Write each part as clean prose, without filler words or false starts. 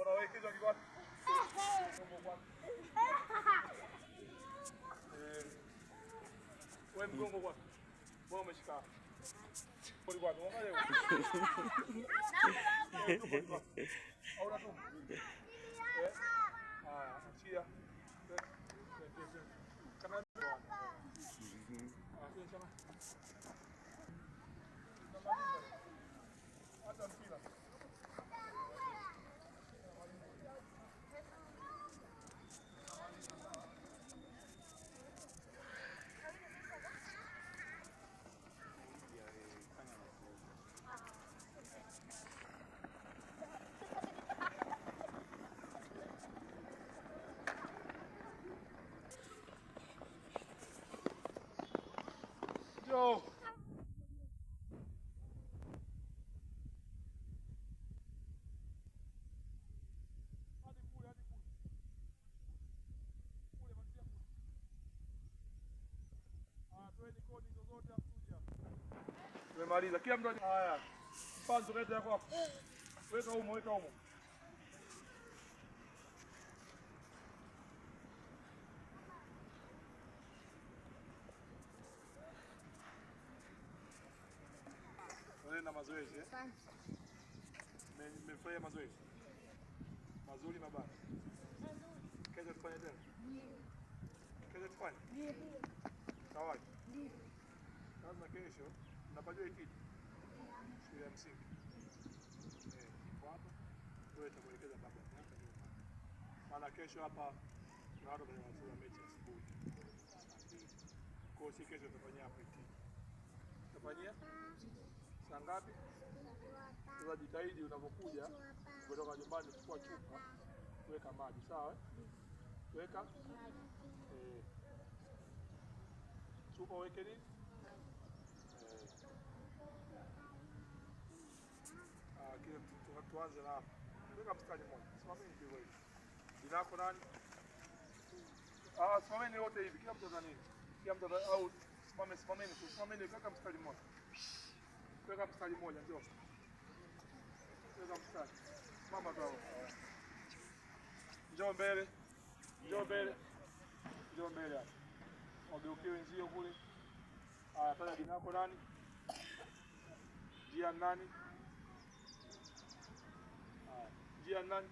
Unawekezwa kiko wapi? Wewe mgongo kwa. Wewe umeshika. Kwa kwa angalia. Ahora tu. Achia. Kana. Chama. Hata mpira. Yo. Tumemaliza. Kila mtu haya. Panzo leta yako hapo. Weka humo, weka humo. Wewe na mazoezi eh? Mmefanya mazoezi? Mazuri mabaya. Kesho tufanye tena? Ndio. Kesho tufanye? Ndio. Sawa? Ndio. Lazima kesho napajua hiki. Shule ya msingi. Hapa ndio itakuelekeza baba yako nyuma. Maana kesho hapa kuna watu wanacheza mechi asubuhi. Kwa hiyo kesho tutafanyia practice. Tutafanyia saa ngapi? Sasa jitahidi unapokuja kutoka nyumbani chukua chupa, weka maji, sawa? Weka chupa weke nini? Kile tuanze na hapa. Weka mstari mmoja. Simameni hivyo hivi. Jina lako nani? Simameni wote hivi. Kila mtu ana nini? Kila mtu au simameni kaka mstari mmoja. Weka mstari mmoja njoo. Weka mstari. Mama tu. Njoo mbele. Njoo mbele. Njoo mbele hapa. Wageukie wenzio kule. Taja jina lako nani? Jia nani? Jia nani?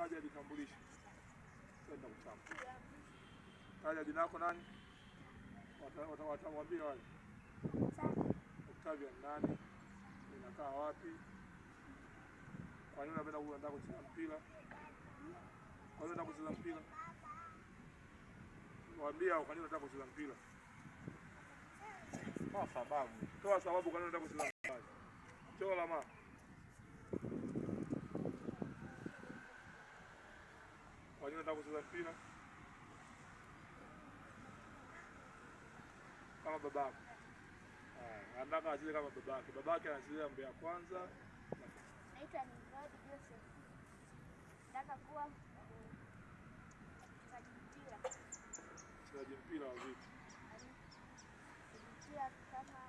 Aje jitambulishe. Kwenda kuchapa. Taja jina lako nani? Watamwambia wale. Octavian nani? Unakaa wapi? Kwa nini unapenda kuenda kucheza mpira? Kwa nini unataka kucheza mpira? Waambia kwa nini unataka kucheza mpira? Kwa sababu. Toa sababu kwa nini unataka kucheza mpira. Chola mama. Kwa nini unataka kucheza mpira? Kama babako. Anataka acheze kama babake. Babake anachezea Mbeya Kwanza. Naitwa Nimrod Joseph. Nataka kuwa mchezaji mpira wa vipi? Mpira kama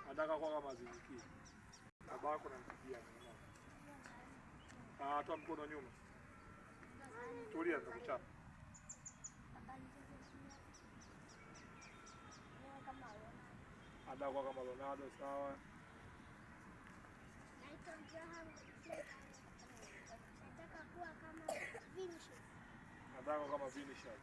Anataka kuwa kama Ziziki. Babako anampigia mama. Toa mkono nyuma. Tulia nitakuchapa. Anataka kuwa kama Ronaldo, sawa? Naitwa Graham. Nataka kuwa kama Vinicius. Anataka kuwa kama Vinicius.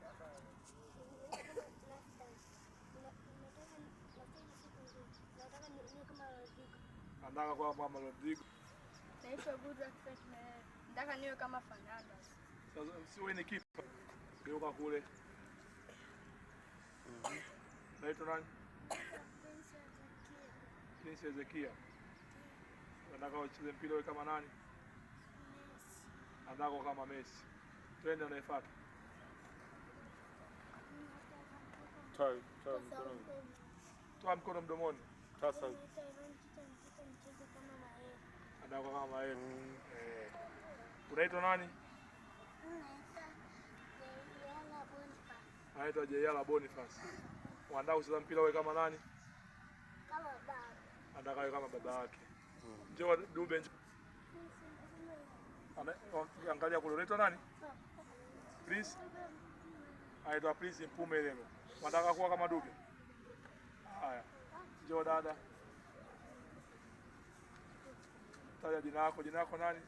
Nataka kuwa kama Rodrigo. Naitwa Goodluck Fetman. Nataka niwe kama Fernandes. Sasa si wewe ni kipa. Geuka kule. Naitwa nani? Prince Ezekia. Nataka ucheze mpira wewe kama nani? Messi. Nataka kama Messi. Twende unaefuata. Toa mkono mdomoni. Sasa. Nataka kama yeye. Unaitwa nani? Anaitwa Jeyala Boniface. Wanataka kucheza mpira wewe kama nani? Kama baba. Wanataka kama baba yake. Njoo Dube. Angalia kule unaitwa nani? Please. Aitwa Please Mpume leo. Wanataka kuwa kama Dube. Haya. Njoo dada. Taja jina lako nani?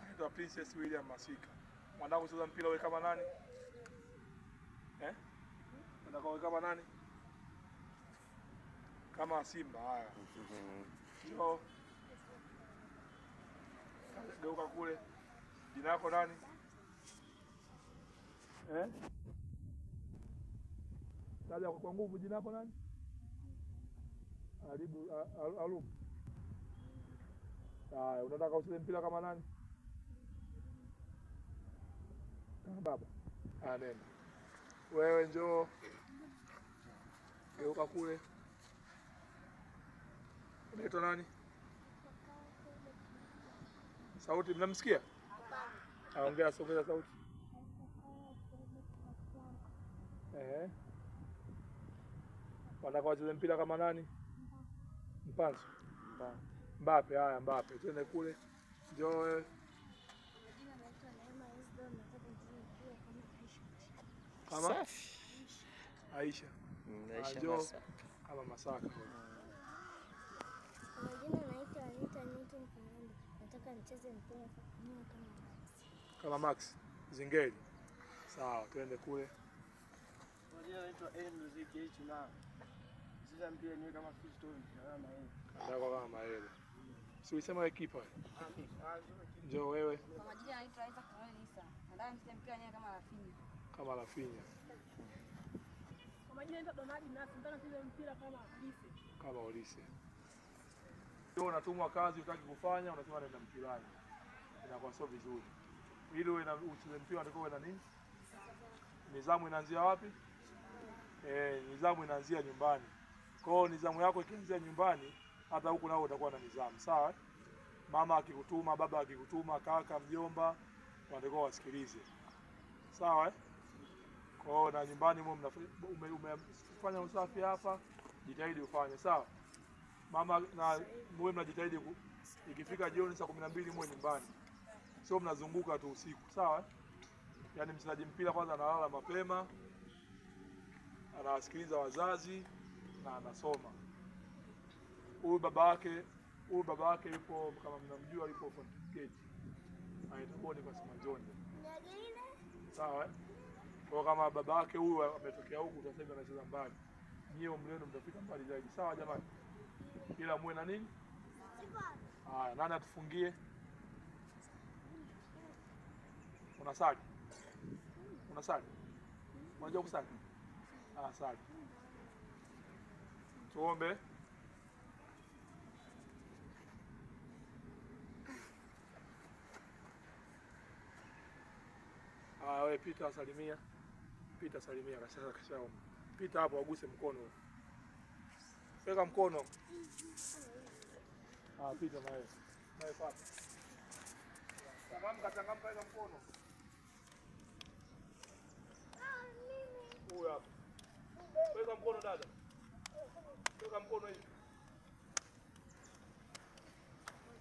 Aitwa Princess William Masika. Wanataka kucheza mpira wewe kama nani? Wanataka wewe kama nani? Kama Simba. Haya. Njoo. Geuka kule. Jina lako nani? Taja kwa nguvu jina lako nani? Alum. Haya, unataka ucheze mpira kama nani? Kama baba. Nenda. Wewe njoo. Geuka kule. Unaitwa nani? Sauti mnamsikia? Aongea, sogeza sauti. Wanataka wacheze mpira kama nani? Mpanzu. Mbappe. Haya, Mbappe. Twende kule. Njoo wewe. Kama Aisha. Njoo kama Masaka. Majina naitwa Anita Newton Fernando. Nataka nicheze mpira kama Max Zingeli. Sawa, twende kule. Majina naitwa Andrew Zikechuna. Sasa mpira ni kama Fiston kama yeye. Kama Maele. Si ulisema ekipa? Njoo wewe. Kwa majina naitwa Isaac Nisa. Nataka nicheze mpira ni kama Rafinha. Kama Rafinha. Kwa majina naitwa Donald Nasi. Nataka nicheze mpira kama Olise. Kama Olise. Wewe unatumwa kazi utaki kufanya, unasema nenda mpirani. Inakuwa sio vizuri. Ili uwe na ucheze mpira unatakiwa uwe na nini? Nidhamu inaanzia wapi? Nidhamu inaanzia nyumbani. Kwa hiyo nidhamu yako ikianzia nyumbani, hata huku nao utakuwa na nidhamu. Sawa? Mama akikutuma, baba akikutuma, kaka, mjomba, wanatakiwa wasikilize. Sawa? Kwa hiyo na nyumbani umefanya usafi hapa, jitahidi ufanye. Sawa? Mama na mwe mnajitahidi ikifika jioni saa 12 mwe nyumbani. Sio mnazunguka tu usiku, sawa? Yaani mchezaji mpira kwanza analala mapema, anawasikiliza wazazi na anasoma. Huyu baba yake yupo kama mnamjua, yupo Fountain Gate. Anaitwa kwa Simanjoni. Sawa? Kwa kama baba yake huyu ametokea huku sasa hivi anacheza mbali. Nyie mleno mtafika mbali zaidi. Sawa jamani? Ila muwe na nini? Haya, nani atufungie? Unasali? Unajua kusali? Sali. Tuombe. Wewe Pita salimia. Kashaomba. Pita hapo aguse mkono. Weka mkono. Pita na wewe. Nawe pata. Changamka weka mkono. Huyu hapa. Weka mkono dada. Weka mkono hivi.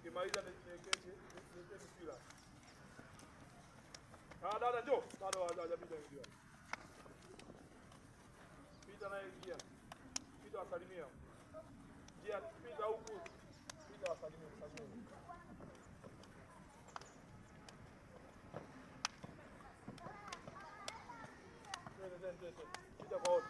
Kimaliza niweke mpira. Dada njoo. Dada hajapita hivi. Pita naye ingia. Pita wasalimia. Njia pita huku. Pita wasalimia. Pita kwa wote.